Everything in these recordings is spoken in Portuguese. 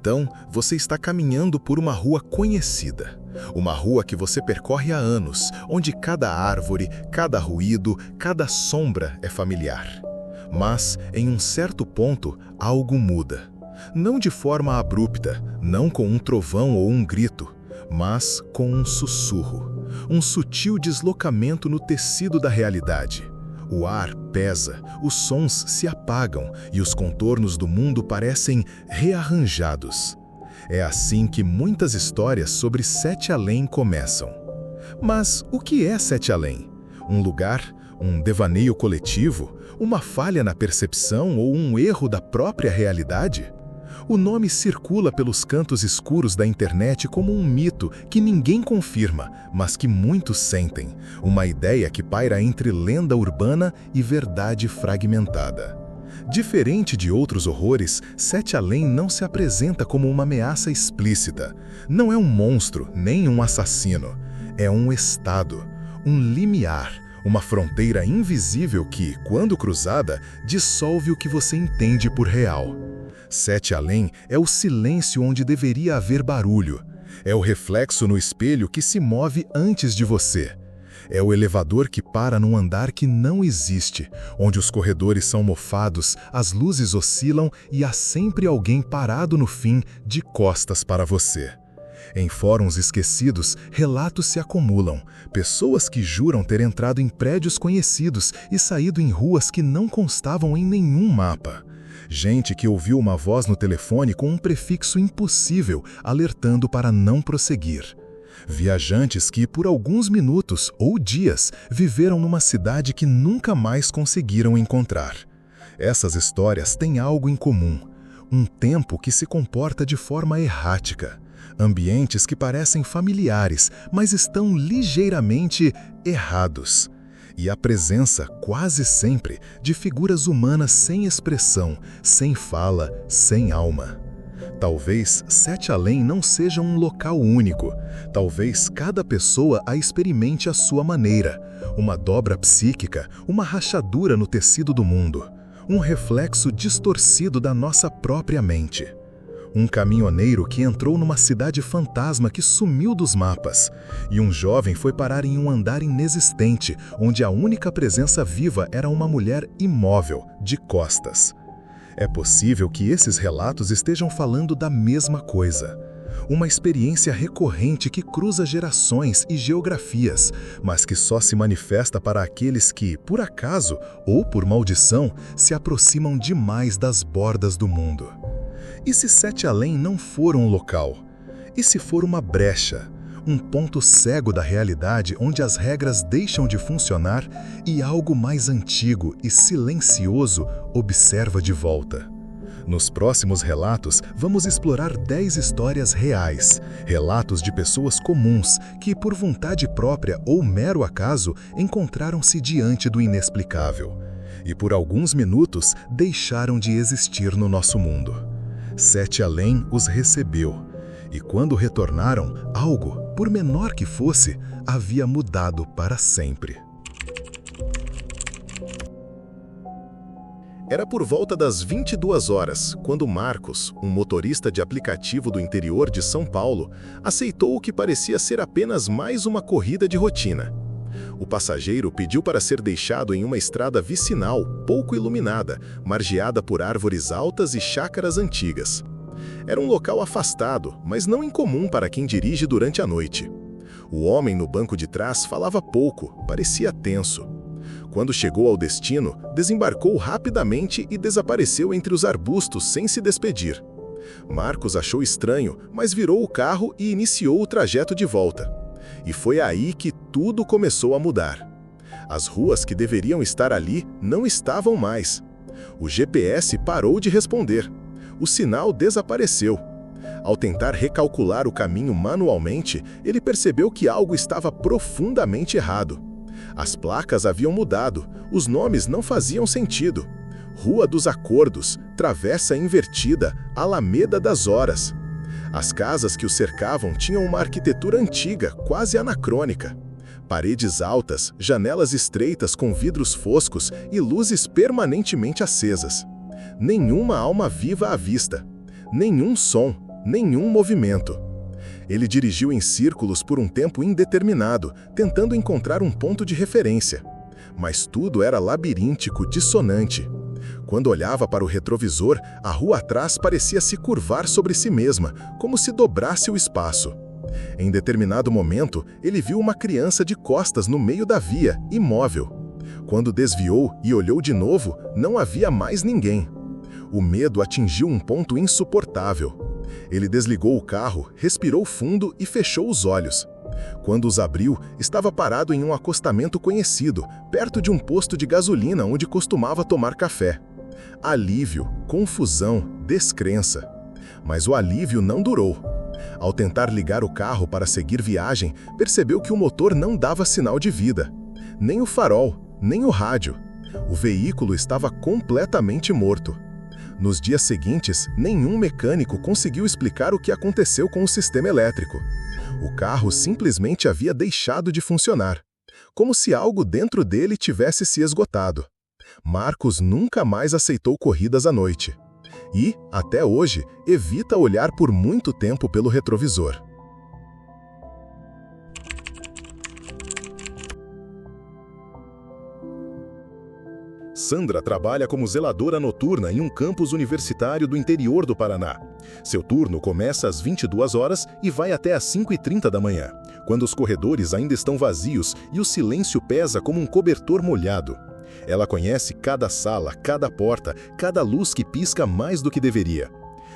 Então, você está caminhando por uma rua conhecida. Uma rua que você percorre há anos, onde cada árvore, cada ruído, cada sombra é familiar. Mas, em um certo ponto, algo muda. Não de forma abrupta, não com um trovão ou um grito, mas com um sussurro, um sutil deslocamento no tecido da realidade. O ar pesa, os sons se apagam e os contornos do mundo parecem rearranjados. É assim que muitas histórias sobre Sete Além começam. Mas o que é Sete Além? Um lugar? Um devaneio coletivo? Uma falha na percepção ou um erro da própria realidade? O nome circula pelos cantos escuros da internet como um mito que ninguém confirma, mas que muitos sentem. Uma ideia que paira entre lenda urbana e verdade fragmentada. Diferente de outros horrores, Sete Além não se apresenta como uma ameaça explícita. Não é um monstro, nem um assassino. É um estado, um limiar, uma fronteira invisível que, quando cruzada, dissolve o que você entende por real. Sete Além é o silêncio onde deveria haver barulho. É o reflexo no espelho que se move antes de você. É o elevador que para num andar que não existe, onde os corredores são mofados, as luzes oscilam e há sempre alguém parado no fim, de costas para você. Em fóruns esquecidos, relatos se acumulam. Pessoas que juram ter entrado em prédios conhecidos e saído em ruas que não constavam em nenhum mapa. Gente que ouviu uma voz no telefone com um prefixo impossível, alertando para não prosseguir. Viajantes que, por alguns minutos ou dias, viveram numa cidade que nunca mais conseguiram encontrar. Essas histórias têm algo em comum: um tempo que se comporta de forma errática. Ambientes que parecem familiares, mas estão ligeiramente errados. E a presença, quase sempre, de figuras humanas sem expressão, sem fala, sem alma. Talvez Sete Além não seja um local único. Talvez cada pessoa a experimente à sua maneira. Uma dobra psíquica, uma rachadura no tecido do mundo. Um reflexo distorcido da nossa própria mente. Um caminhoneiro que entrou numa cidade fantasma que sumiu dos mapas. E um jovem foi parar em um andar inexistente, onde a única presença viva era uma mulher imóvel, de costas. É possível que esses relatos estejam falando da mesma coisa. Uma experiência recorrente que cruza gerações e geografias, mas que só se manifesta para aqueles que, por acaso ou por maldição, se aproximam demais das bordas do mundo. E se Sete Além não for um local? E se for uma brecha? Um ponto cego da realidade onde as regras deixam de funcionar e algo mais antigo e silencioso observa de volta? Nos próximos relatos, vamos explorar 10 histórias reais, relatos de pessoas comuns que, por vontade própria ou mero acaso, encontraram-se diante do inexplicável. E por alguns minutos deixaram de existir no nosso mundo. Sete Além os recebeu, e quando retornaram, algo, por menor que fosse, havia mudado para sempre. Era por volta das 22 horas, quando Marcos, um motorista de aplicativo do interior de São Paulo, aceitou o que parecia ser apenas mais uma corrida de rotina. O passageiro pediu para ser deixado em uma estrada vicinal, pouco iluminada, margeada por árvores altas e chácaras antigas. Era um local afastado, mas não incomum para quem dirige durante a noite. O homem no banco de trás falava pouco, parecia tenso. Quando chegou ao destino, desembarcou rapidamente e desapareceu entre os arbustos sem se despedir. Marcos achou estranho, mas virou o carro e iniciou o trajeto de volta. E foi aí que tudo começou a mudar. As ruas que deveriam estar ali não estavam mais. O GPS parou de responder. O sinal desapareceu. Ao tentar recalcular o caminho manualmente, ele percebeu que algo estava profundamente errado. As placas haviam mudado, os nomes não faziam sentido. Rua dos Acordos, Travessa Invertida, Alameda das Horas. As casas que o cercavam tinham uma arquitetura antiga, quase anacrônica. Paredes altas, janelas estreitas com vidros foscos e luzes permanentemente acesas. Nenhuma alma viva à vista. Nenhum som, nenhum movimento. Ele dirigiu em círculos por um tempo indeterminado, tentando encontrar um ponto de referência. Mas tudo era labiríntico, dissonante. Quando olhava para o retrovisor, a rua atrás parecia se curvar sobre si mesma, como se dobrasse o espaço. Em determinado momento, ele viu uma criança de costas no meio da via, imóvel. Quando desviou e olhou de novo, não havia mais ninguém. O medo atingiu um ponto insuportável. Ele desligou o carro, respirou fundo e fechou os olhos. Quando os abriu, estava parado em um acostamento conhecido, perto de um posto de gasolina onde costumava tomar café. Alívio, confusão, descrença. Mas o alívio não durou. Ao tentar ligar o carro para seguir viagem, percebeu que o motor não dava sinal de vida. Nem o farol, nem o rádio. O veículo estava completamente morto. Nos dias seguintes, nenhum mecânico conseguiu explicar o que aconteceu com o sistema elétrico. O carro simplesmente havia deixado de funcionar, como se algo dentro dele tivesse se esgotado. Marcos nunca mais aceitou corridas à noite. E, até hoje, evita olhar por muito tempo pelo retrovisor. Sandra trabalha como zeladora noturna em um campus universitário do interior do Paraná. Seu turno começa às 22 horas e vai até às 5h30 da manhã, quando os corredores ainda estão vazios e o silêncio pesa como um cobertor molhado. Ela conhece cada sala, cada porta, cada luz que pisca mais do que deveria.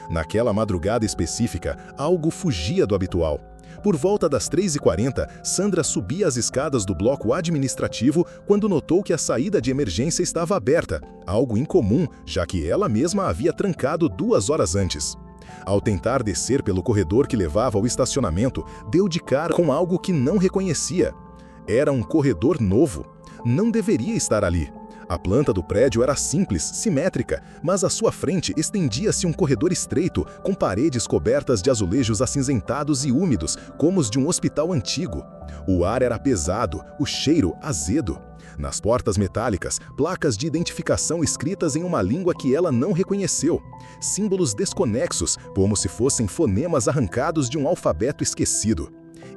Naquela madrugada específica, algo fugia do habitual. Por volta das 3h40, Sandra subia as escadas do bloco administrativo quando notou que a saída de emergência estava aberta, algo incomum, já que ela mesma havia trancado 2 horas antes. Ao tentar descer pelo corredor que levava ao estacionamento, deu de cara com algo que não reconhecia. Era um corredor novo. Não deveria estar ali. A planta do prédio era simples, simétrica, mas à sua frente estendia-se um corredor estreito, com paredes cobertas de azulejos acinzentados e úmidos, como os de um hospital antigo. O ar era pesado, o cheiro azedo. Nas portas metálicas, placas de identificação escritas em uma língua que ela não reconheceu. Símbolos desconexos, como se fossem fonemas arrancados de um alfabeto esquecido.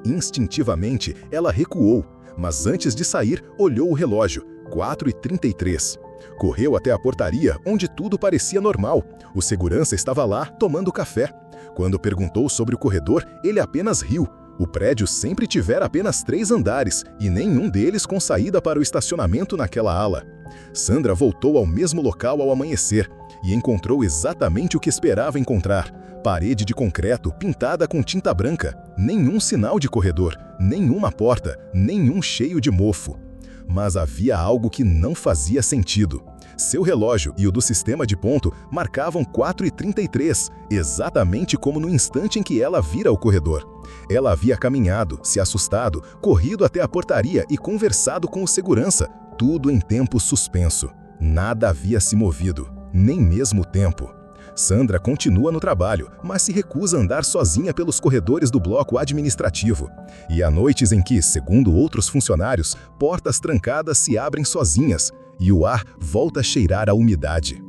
Instintivamente, ela recuou, mas antes de sair, olhou o relógio. 4h33. Correu até a portaria, onde tudo parecia normal. O segurança estava lá, tomando café. Quando perguntou sobre o corredor, ele apenas riu. O prédio sempre tivera apenas 3 andares, e nenhum deles com saída para o estacionamento naquela ala. Sandra voltou ao mesmo local ao amanhecer, e encontrou exatamente o que esperava encontrar. Parede de concreto pintada com tinta branca. Nenhum sinal de corredor, nenhuma porta, nenhum cheio de mofo. Mas havia algo que não fazia sentido. Seu relógio e o do sistema de ponto marcavam 4h33, exatamente como no instante em que ela vira o corredor. Ela havia caminhado, se assustado, corrido até a portaria e conversado com o segurança, tudo em tempo suspenso. Nada havia se movido, nem mesmo o tempo. Sandra continua no trabalho, mas se recusa a andar sozinha pelos corredores do bloco administrativo. E há noites em que, segundo outros funcionários, portas trancadas se abrem sozinhas e o ar volta a cheirar a umidade.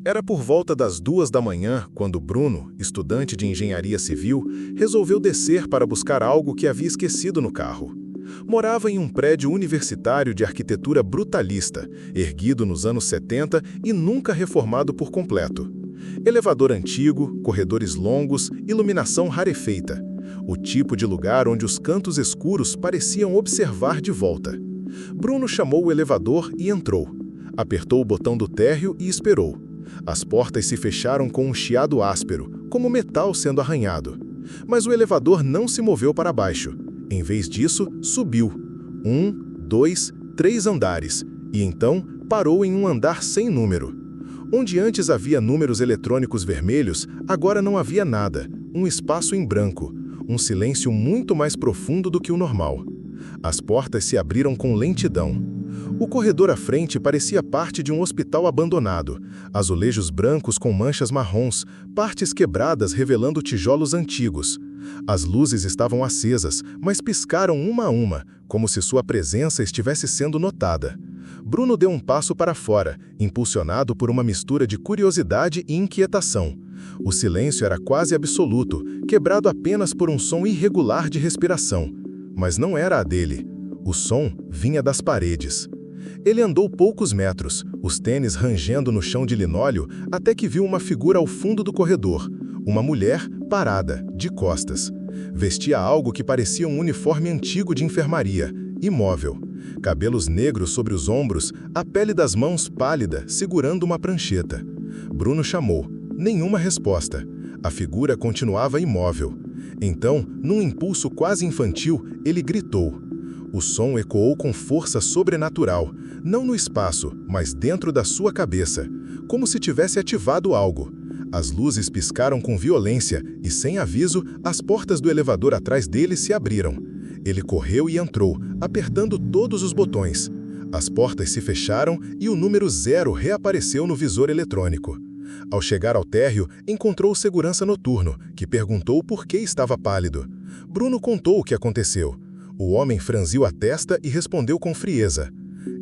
Era por volta das 2 da manhã quando Bruno, estudante de engenharia civil, resolveu descer para buscar algo que havia esquecido no carro. Morava em um prédio universitário de arquitetura brutalista, erguido nos anos 70 e nunca reformado por completo. Elevador antigo, corredores longos, iluminação rarefeita. O tipo de lugar onde os cantos escuros pareciam observar de volta. Bruno chamou o elevador e entrou. Apertou o botão do térreo e esperou. As portas se fecharam com um chiado áspero, como metal sendo arranhado. Mas o elevador não se moveu para baixo. Em vez disso, subiu. 1, 2, 3 andares, e então parou em um andar sem número. Onde antes havia números eletrônicos vermelhos, agora não havia nada, um espaço em branco, um silêncio muito mais profundo do que o normal. As portas se abriram com lentidão. O corredor à frente parecia parte de um hospital abandonado. Azulejos brancos com manchas marrons, partes quebradas revelando tijolos antigos. As luzes estavam acesas, mas piscaram uma a uma, como se sua presença estivesse sendo notada. Bruno deu um passo para fora, impulsionado por uma mistura de curiosidade e inquietação. O silêncio era quase absoluto, quebrado apenas por um som irregular de respiração. Mas não era a dele. O som vinha das paredes. Ele andou poucos metros, os tênis rangendo no chão de linóleo, até que viu uma figura ao fundo do corredor. Uma mulher parada, de costas. Vestia algo que parecia um uniforme antigo de enfermaria, imóvel. Cabelos negros sobre os ombros, a pele das mãos pálida, segurando uma prancheta. Bruno chamou. Nenhuma resposta. A figura continuava imóvel. Então, num impulso quase infantil, ele gritou. O som ecoou com força sobrenatural, não no espaço, mas dentro da sua cabeça, como se tivesse ativado algo. As luzes piscaram com violência e, sem aviso, as portas do elevador atrás dele se abriram. Ele correu e entrou, apertando todos os botões. As portas se fecharam e o número 0 reapareceu no visor eletrônico. Ao chegar ao térreo, encontrou o segurança noturno, que perguntou por que estava pálido. Bruno contou o que aconteceu. O homem franziu a testa e respondeu com frieza.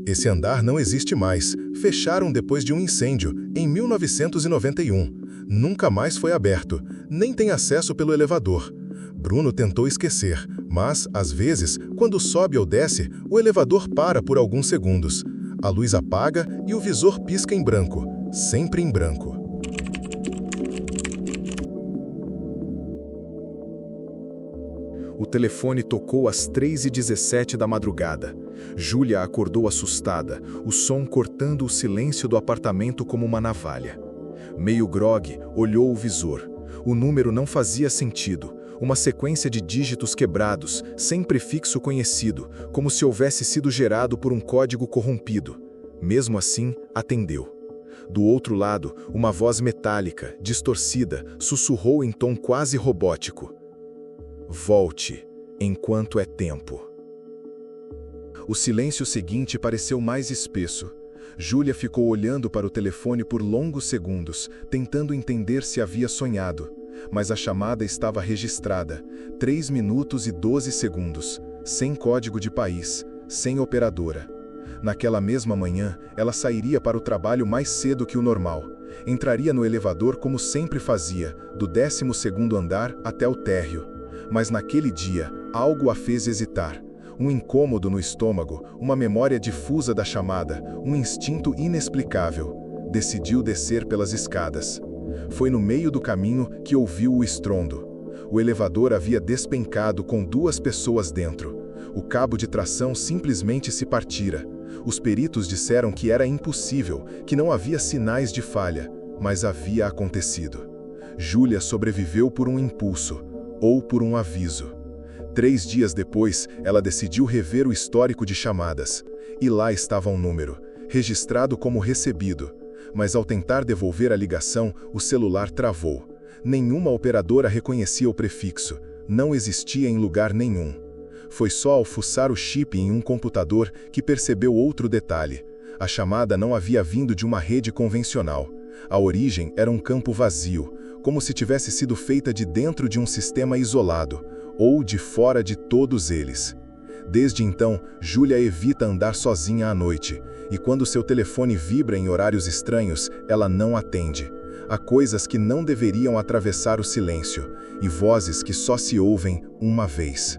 Esse andar não existe mais. Fecharam depois de um incêndio, em 1991. Nunca mais foi aberto, nem tem acesso pelo elevador. Bruno tentou esquecer, mas, às vezes, quando sobe ou desce, o elevador para por alguns segundos. A luz apaga e o visor pisca em branco, sempre em branco. O telefone tocou às 3h17 da madrugada. Júlia acordou assustada, o som cortando o silêncio do apartamento como uma navalha. Meio grogue, olhou o visor. O número não fazia sentido. Uma sequência de dígitos quebrados, sem prefixo conhecido, como se houvesse sido gerado por um código corrompido. Mesmo assim, atendeu. Do outro lado, uma voz metálica, distorcida, sussurrou em tom quase robótico. Volte, enquanto é tempo. O silêncio seguinte pareceu mais espesso. Júlia ficou olhando para o telefone por longos segundos, tentando entender se havia sonhado. Mas a chamada estava registrada, 3 minutos e 12 segundos, sem código de país, sem operadora. Naquela mesma manhã, ela sairia para o trabalho mais cedo que o normal. Entraria no elevador como sempre fazia, do 12º andar até o térreo. Mas naquele dia, algo a fez hesitar. Um incômodo no estômago, uma memória difusa da chamada, um instinto inexplicável. Decidiu descer pelas escadas. Foi no meio do caminho que ouviu o estrondo. O elevador havia despencado com 2 pessoas dentro. O cabo de tração simplesmente se partira. Os peritos disseram que era impossível, que não havia sinais de falha, mas havia acontecido. Júlia sobreviveu por um impulso, ou por um aviso. 3 dias depois, ela decidiu rever o histórico de chamadas. E lá estava um número, registrado como recebido. Mas ao tentar devolver a ligação, o celular travou. Nenhuma operadora reconhecia o prefixo. Não existia em lugar nenhum. Foi só ao fuçar o chip em um computador que percebeu outro detalhe. A chamada não havia vindo de uma rede convencional. A origem era um campo vazio, como se tivesse sido feita de dentro de um sistema isolado, ou de fora de todos eles. Desde então, Júlia evita andar sozinha à noite, e quando seu telefone vibra em horários estranhos, ela não atende. Há coisas que não deveriam atravessar o silêncio, e vozes que só se ouvem uma vez.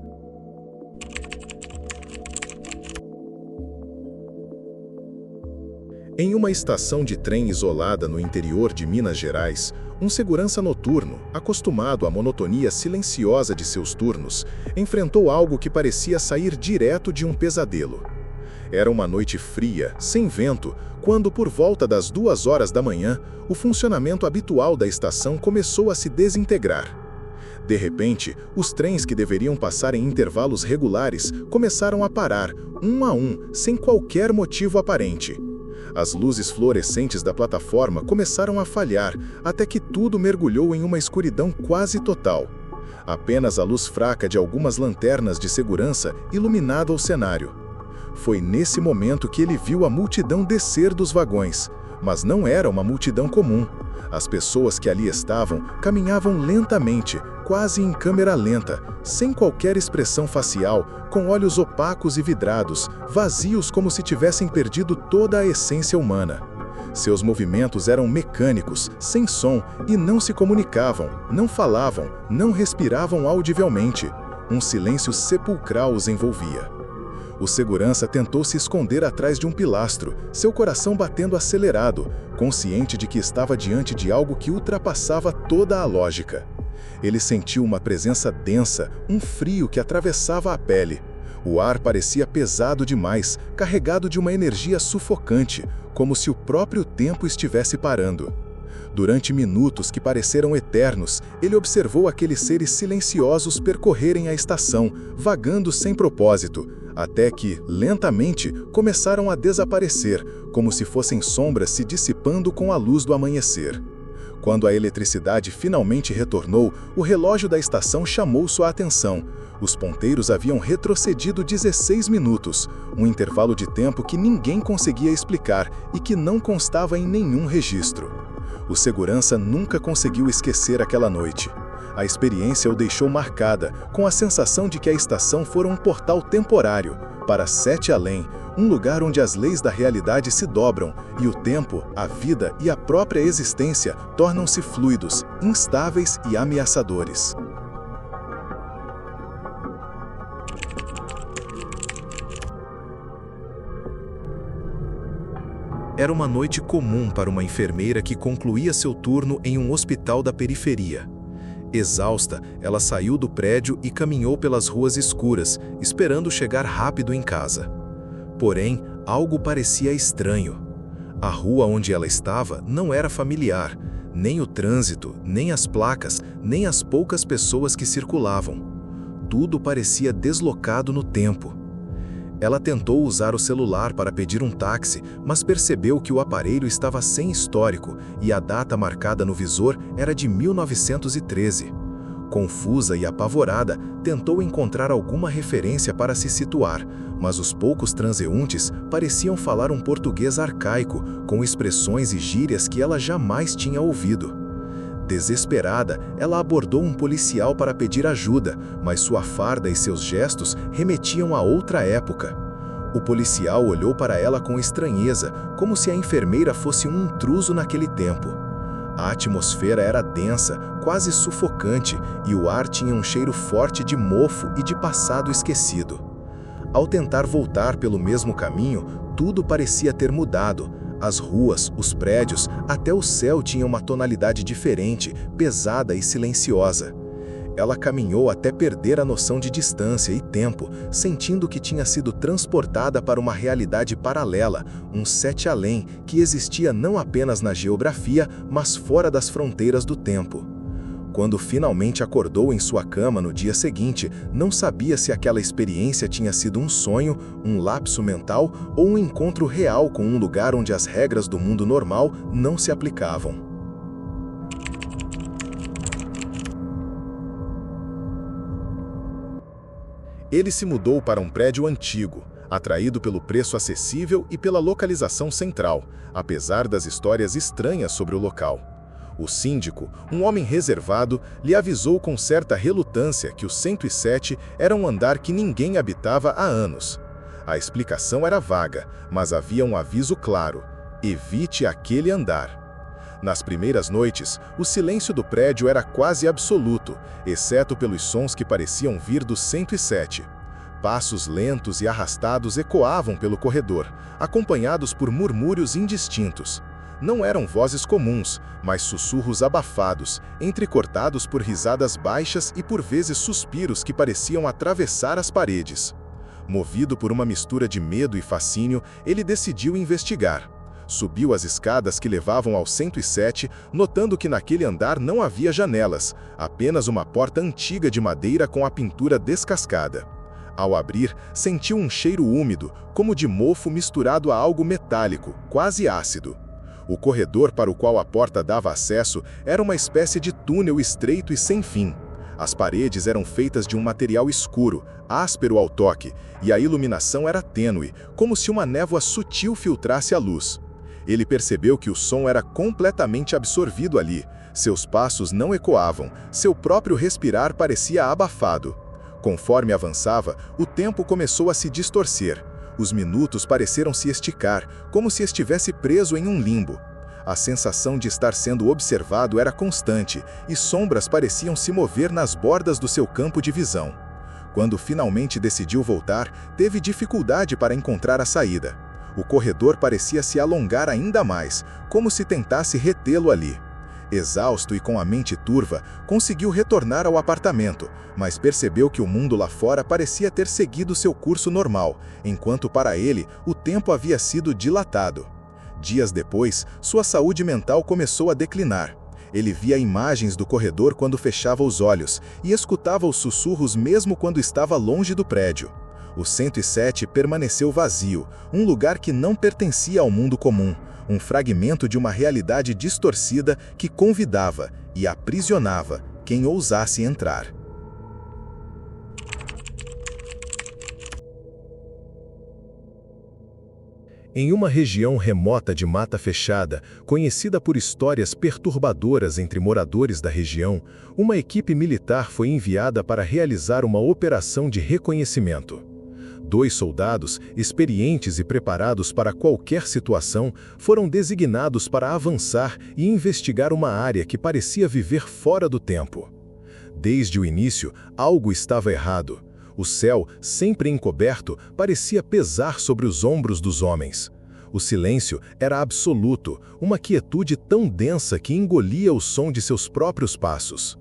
Em uma estação de trem isolada no interior de Minas Gerais, um segurança noturno, acostumado à monotonia silenciosa de seus turnos, enfrentou algo que parecia sair direto de um pesadelo. Era uma noite fria, sem vento, quando, por volta das 2 horas da manhã, o funcionamento habitual da estação começou a se desintegrar. De repente, os trens que deveriam passar em intervalos regulares começaram a parar, um a um, sem qualquer motivo aparente. As luzes fluorescentes da plataforma começaram a falhar, até que tudo mergulhou em uma escuridão quase total. Apenas a luz fraca de algumas lanternas de segurança iluminava o cenário. Foi nesse momento que ele viu a multidão descer dos vagões, mas não era uma multidão comum. As pessoas que ali estavam caminhavam lentamente, quase em câmera lenta, sem qualquer expressão facial, com olhos opacos e vidrados, vazios como se tivessem perdido toda a essência humana. Seus movimentos eram mecânicos, sem som, e não se comunicavam, não falavam, não respiravam audivelmente. Um silêncio sepulcral os envolvia. O segurança tentou se esconder atrás de um pilastro, seu coração batendo acelerado, consciente de que estava diante de algo que ultrapassava toda a lógica. Ele sentiu uma presença densa, um frio que atravessava a pele. O ar parecia pesado demais, carregado de uma energia sufocante, como se o próprio tempo estivesse parando. Durante minutos que pareceram eternos, ele observou aqueles seres silenciosos percorrerem a estação, vagando sem propósito, até que, lentamente, começaram a desaparecer, como se fossem sombras se dissipando com a luz do amanhecer. Quando a eletricidade finalmente retornou, o relógio da estação chamou sua atenção. Os ponteiros haviam retrocedido 16 minutos, um intervalo de tempo que ninguém conseguia explicar e que não constava em nenhum registro. O segurança nunca conseguiu esquecer aquela noite. A experiência o deixou marcada, com a sensação de que a estação fora um portal temporário, para Sete Além, um lugar onde as leis da realidade se dobram, e o tempo, a vida e a própria existência tornam-se fluidos, instáveis e ameaçadores. Era uma noite comum para uma enfermeira que concluía seu turno em um hospital da periferia. Exausta, ela saiu do prédio e caminhou pelas ruas escuras, esperando chegar rápido em casa. Porém, algo parecia estranho. A rua onde ela estava não era familiar, nem o trânsito, nem as placas, nem as poucas pessoas que circulavam. Tudo parecia deslocado no tempo. Ela tentou usar o celular para pedir um táxi, mas percebeu que o aparelho estava sem histórico e a data marcada no visor era de 1913. Confusa e apavorada, tentou encontrar alguma referência para se situar, mas os poucos transeuntes pareciam falar um português arcaico, com expressões e gírias que ela jamais tinha ouvido. Desesperada, ela abordou um policial para pedir ajuda, mas sua farda e seus gestos remetiam a outra época. O policial olhou para ela com estranheza, como se a enfermeira fosse um intruso naquele tempo. A atmosfera era densa, quase sufocante, e o ar tinha um cheiro forte de mofo e de passado esquecido. Ao tentar voltar pelo mesmo caminho, tudo parecia ter mudado. As ruas, os prédios, até o céu tinham uma tonalidade diferente, pesada e silenciosa. Ela caminhou até perder a noção de distância e tempo, sentindo que tinha sido transportada para uma realidade paralela, um sete além, que existia não apenas na geografia, mas fora das fronteiras do tempo. Quando finalmente acordou em sua cama no dia seguinte, não sabia se aquela experiência tinha sido um sonho, um lapso mental ou um encontro real com um lugar onde as regras do mundo normal não se aplicavam. Ele se mudou para um prédio antigo, atraído pelo preço acessível e pela localização central, apesar das histórias estranhas sobre o local. O síndico, um homem reservado, lhe avisou com certa relutância que o 107 era um andar que ninguém habitava há anos. A explicação era vaga, mas havia um aviso claro: evite aquele andar. Nas primeiras noites, o silêncio do prédio era quase absoluto, exceto pelos sons que pareciam vir do 107. Passos lentos e arrastados ecoavam pelo corredor, acompanhados por murmúrios indistintos. Não eram vozes comuns, mas sussurros abafados, entrecortados por risadas baixas e por vezes suspiros que pareciam atravessar as paredes. Movido por uma mistura de medo e fascínio, ele decidiu investigar. Subiu as escadas que levavam ao 107, notando que naquele andar não havia janelas, apenas uma porta antiga de madeira com a pintura descascada. Ao abrir, sentiu um cheiro úmido, como de mofo misturado a algo metálico, quase ácido. O corredor para o qual a porta dava acesso era uma espécie de túnel estreito e sem fim. As paredes eram feitas de um material escuro, áspero ao toque, e a iluminação era tênue, como se uma névoa sutil filtrasse a luz. Ele percebeu que o som era completamente absorvido ali. Seus passos não ecoavam, seu próprio respirar parecia abafado. Conforme avançava, o tempo começou a se distorcer. Os minutos pareceram se esticar, como se estivesse preso em um limbo. A sensação de estar sendo observado era constante, e sombras pareciam se mover nas bordas do seu campo de visão. Quando finalmente decidiu voltar, teve dificuldade para encontrar a saída. O corredor parecia se alongar ainda mais, como se tentasse retê-lo ali. Exausto e com a mente turva, conseguiu retornar ao apartamento, mas percebeu que o mundo lá fora parecia ter seguido seu curso normal, enquanto para ele o tempo havia sido dilatado. Dias depois, sua saúde mental começou a declinar. Ele via imagens do corredor quando fechava os olhos e escutava os sussurros mesmo quando estava longe do prédio. O 107 permaneceu vazio, um lugar que não pertencia ao mundo comum, um fragmento de uma realidade distorcida que convidava e aprisionava quem ousasse entrar. Em uma região remota de mata fechada, conhecida por histórias perturbadoras entre moradores da região, uma equipe militar foi enviada para realizar uma operação de reconhecimento. 2 soldados, experientes e preparados para qualquer situação, foram designados para avançar e investigar uma área que parecia viver fora do tempo. Desde o início, algo estava errado. O céu, sempre encoberto, parecia pesar sobre os ombros dos homens. O silêncio era absoluto, uma quietude tão densa que engolia o som de seus próprios passos.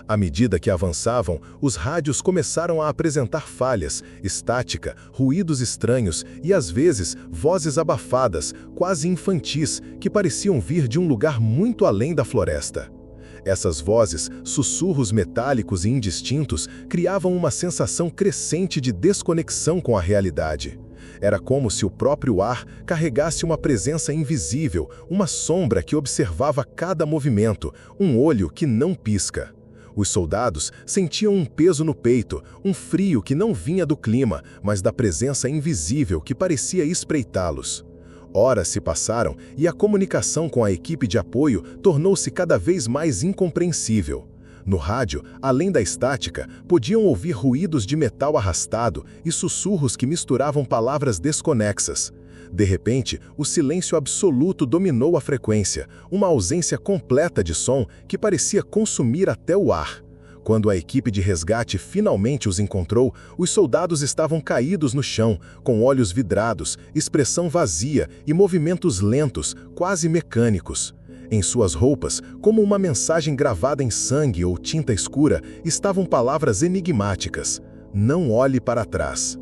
À medida que avançavam, os rádios começaram a apresentar falhas, estática, ruídos estranhos e, às vezes, vozes abafadas, quase infantis, que pareciam vir de um lugar muito além da floresta. Essas vozes, sussurros metálicos e indistintos, criavam uma sensação crescente de desconexão com a realidade. Era como se o próprio ar carregasse uma presença invisível, uma sombra que observava cada movimento, um olho que não pisca. Os soldados sentiam um peso no peito, um frio que não vinha do clima, mas da presença invisível que parecia espreitá-los. Horas se passaram e a comunicação com a equipe de apoio tornou-se cada vez mais incompreensível. No rádio, além da estática, podiam ouvir ruídos de metal arrastado e sussurros que misturavam palavras desconexas. De repente, o silêncio absoluto dominou a frequência, uma ausência completa de som que parecia consumir até o ar. Quando a equipe de resgate finalmente os encontrou, os soldados estavam caídos no chão, com olhos vidrados, expressão vazia e movimentos lentos, quase mecânicos. Em suas roupas, como uma mensagem gravada em sangue ou tinta escura, estavam palavras enigmáticas: "Não olhe para trás".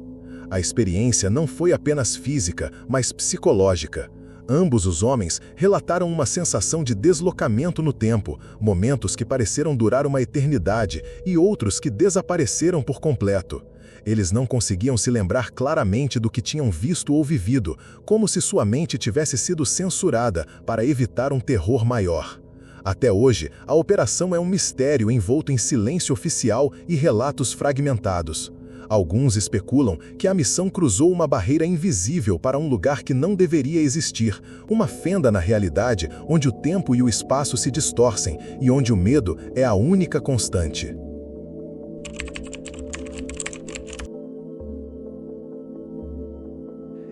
A experiência não foi apenas física, mas psicológica. Ambos os homens relataram uma sensação de deslocamento no tempo, momentos que pareceram durar uma eternidade e outros que desapareceram por completo. Eles não conseguiam se lembrar claramente do que tinham visto ou vivido, como se sua mente tivesse sido censurada para evitar um terror maior. Até hoje, a operação é um mistério envolto em silêncio oficial e relatos fragmentados. Alguns especulam que a missão cruzou uma barreira invisível para um lugar que não deveria existir, uma fenda na realidade onde o tempo e o espaço se distorcem e onde o medo é a única constante.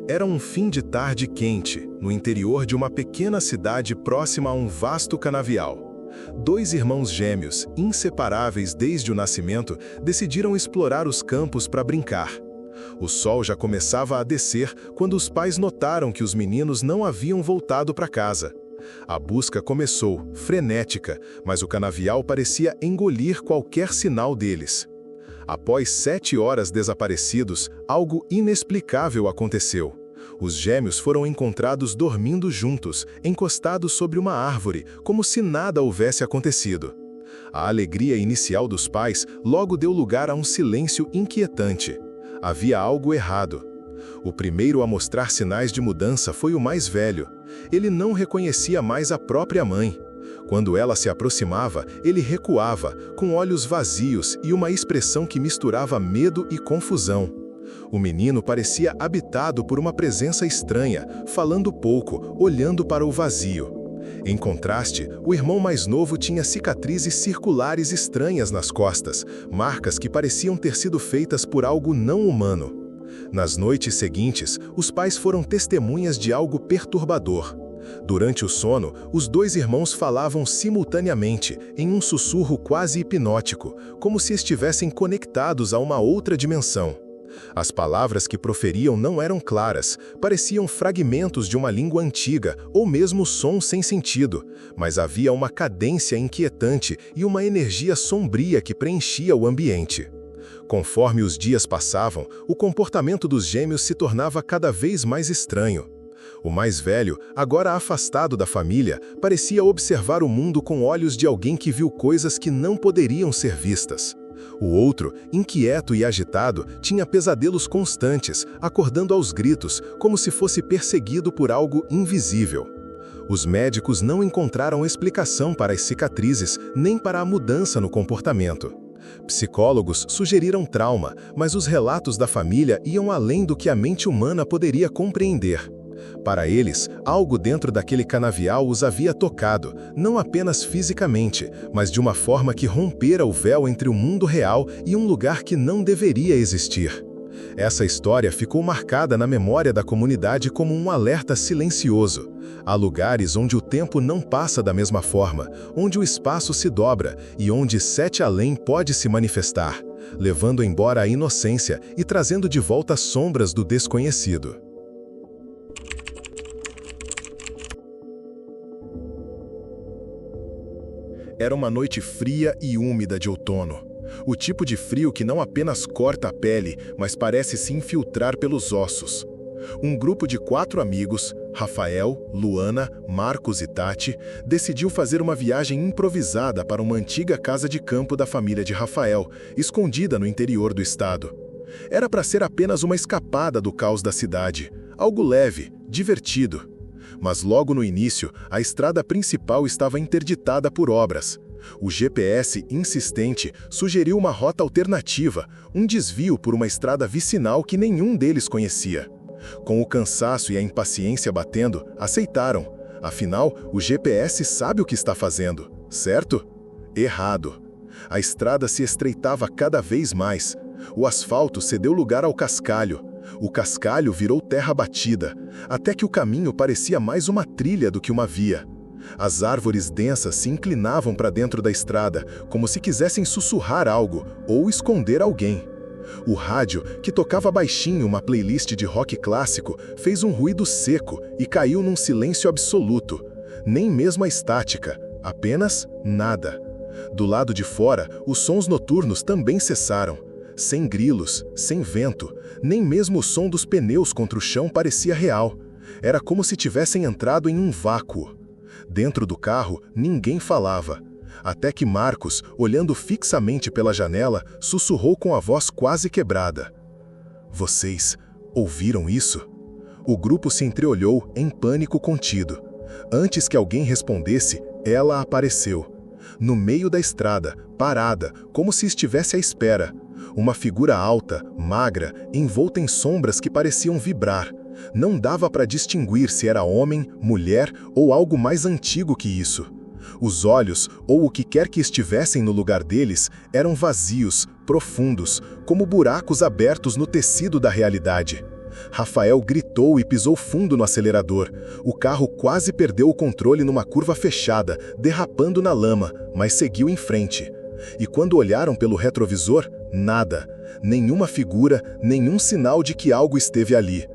Era um fim de tarde quente, no interior de uma pequena cidade próxima a um vasto canavial. 2 irmãos gêmeos, inseparáveis desde o nascimento, decidiram explorar os campos para brincar. O sol já começava a descer quando os pais notaram que os meninos não haviam voltado para casa. A busca começou, frenética, mas o canavial parecia engolir qualquer sinal deles. Após 7 horas desaparecidos, algo inexplicável aconteceu. Os gêmeos foram encontrados dormindo juntos, encostados sobre uma árvore, como se nada houvesse acontecido. A alegria inicial dos pais logo deu lugar a um silêncio inquietante. Havia algo errado. O primeiro a mostrar sinais de mudança foi o mais velho. Ele não reconhecia mais a própria mãe. Quando ela se aproximava, ele recuava, com olhos vazios e uma expressão que misturava medo e confusão. O menino parecia habitado por uma presença estranha, falando pouco, olhando para o vazio. Em contraste, o irmão mais novo tinha cicatrizes circulares estranhas nas costas, marcas que pareciam ter sido feitas por algo não humano. Nas noites seguintes, os pais foram testemunhas de algo perturbador. Durante o sono, os dois irmãos falavam simultaneamente, em um sussurro quase hipnótico, como se estivessem conectados a uma outra dimensão. As palavras que proferiam não eram claras, pareciam fragmentos de uma língua antiga ou mesmo sons sem sentido, mas havia uma cadência inquietante e uma energia sombria que preenchia o ambiente. Conforme os dias passavam, o comportamento dos gêmeos se tornava cada vez mais estranho. O mais velho, agora afastado da família, parecia observar o mundo com olhos de alguém que viu coisas que não poderiam ser vistas. O outro, inquieto e agitado, tinha pesadelos constantes, acordando aos gritos, como se fosse perseguido por algo invisível. Os médicos não encontraram explicação para as cicatrizes, nem para a mudança no comportamento. Psicólogos sugeriram trauma, mas os relatos da família iam além do que a mente humana poderia compreender. Para eles, algo dentro daquele canavial os havia tocado, não apenas fisicamente, mas de uma forma que rompera o véu entre o mundo real e um lugar que não deveria existir. Essa história ficou marcada na memória da comunidade como um alerta silencioso. Há lugares onde o tempo não passa da mesma forma, onde o espaço se dobra e onde Sete Além pode se manifestar, levando embora a inocência e trazendo de volta sombras do desconhecido. Era uma noite fria e úmida de outono. O tipo de frio que não apenas corta a pele, mas parece se infiltrar pelos ossos. Um grupo de 4 amigos, Rafael, Luana, Marcos e Tati, decidiu fazer uma viagem improvisada para uma antiga casa de campo da família de Rafael, escondida no interior do estado. Era para ser apenas uma escapada do caos da cidade, algo leve, divertido. Mas logo no início, a estrada principal estava interditada por obras. O GPS insistente sugeriu uma rota alternativa, um desvio por uma estrada vicinal que nenhum deles conhecia. Com o cansaço e a impaciência batendo, aceitaram. Afinal, o GPS sabe o que está fazendo, certo? Errado. A estrada se estreitava cada vez mais. O asfalto cedeu lugar ao cascalho. O cascalho virou terra batida, até que o caminho parecia mais uma trilha do que uma via. As árvores densas se inclinavam para dentro da estrada, como se quisessem sussurrar algo ou esconder alguém. O rádio, que tocava baixinho uma playlist de rock clássico, fez um ruído seco e caiu num silêncio absoluto. Nem mesmo a estática, apenas nada. Do lado de fora, os sons noturnos também cessaram. Sem grilos, sem vento, nem mesmo o som dos pneus contra o chão parecia real. Era como se tivessem entrado em um vácuo. Dentro do carro, ninguém falava. Até que Marcos, olhando fixamente pela janela, sussurrou com a voz quase quebrada. "Vocês ouviram isso?" O grupo se entreolhou em pânico contido. Antes que alguém respondesse, ela apareceu. No meio da estrada, parada, como se estivesse à espera. Uma figura alta, magra, envolta em sombras que pareciam vibrar. Não dava para distinguir se era homem, mulher ou algo mais antigo que isso. Os olhos, ou o que quer que estivessem no lugar deles, eram vazios, profundos, como buracos abertos no tecido da realidade. Rafael gritou e pisou fundo no acelerador. O carro quase perdeu o controle numa curva fechada, derrapando na lama, mas seguiu em frente. E quando olharam pelo retrovisor, nada. Nenhuma figura, nenhum sinal de que algo esteve ali.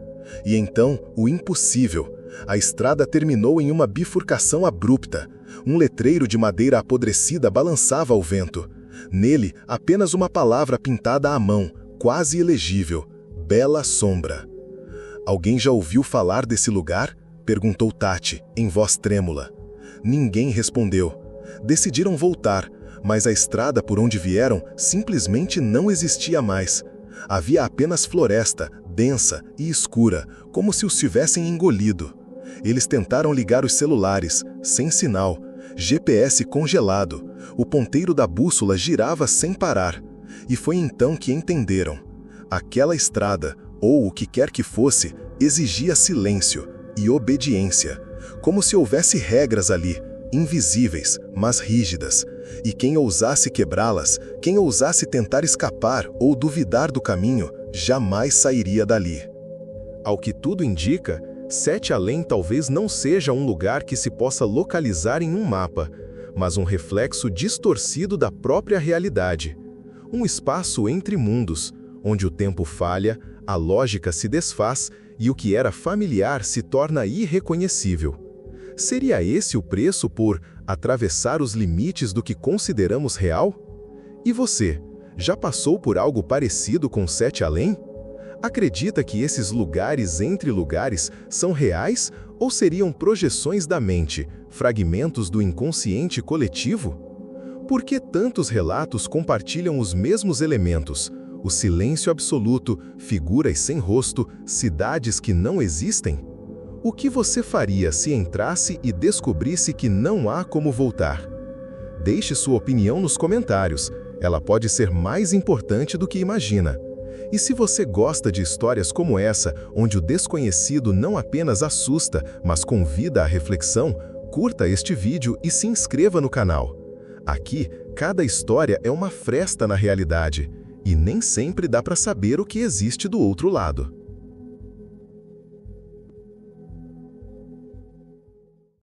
E então, o impossível. A estrada terminou em uma bifurcação abrupta. Um letreiro de madeira apodrecida balançava ao vento. Nele, apenas uma palavra pintada à mão, quase ilegível: Bela Sombra. "Alguém já ouviu falar desse lugar?" perguntou Tati, em voz trêmula. Ninguém respondeu. Decidiram voltar, mas a estrada por onde vieram simplesmente não existia mais. Havia apenas floresta, densa e escura, como se os tivessem engolido. Eles tentaram ligar os celulares, sem sinal. GPS congelado. O ponteiro da bússola girava sem parar. E foi então que entenderam. Aquela estrada, ou o que quer que fosse, exigia silêncio e obediência, como se houvesse regras ali, invisíveis, mas rígidas, e quem ousasse quebrá-las, quem ousasse tentar escapar ou duvidar do caminho, jamais sairia dali. Ao que tudo indica, Sete Além talvez não seja um lugar que se possa localizar em um mapa, mas um reflexo distorcido da própria realidade. Um espaço entre mundos, onde o tempo falha, a lógica se desfaz e o que era familiar se torna irreconhecível. Seria esse o preço por atravessar os limites do que consideramos real? E você, já passou por algo parecido com Sete Além? Acredita que esses lugares entre lugares são reais ou seriam projeções da mente, fragmentos do inconsciente coletivo? Por que tantos relatos compartilham os mesmos elementos? O silêncio absoluto, figuras sem rosto, cidades que não existem? O que você faria se entrasse e descobrisse que não há como voltar? Deixe sua opinião nos comentários, ela pode ser mais importante do que imagina. E se você gosta de histórias como essa, onde o desconhecido não apenas assusta, mas convida à reflexão, curta este vídeo e se inscreva no canal. Aqui, cada história é uma fresta na realidade, e nem sempre dá para saber o que existe do outro lado.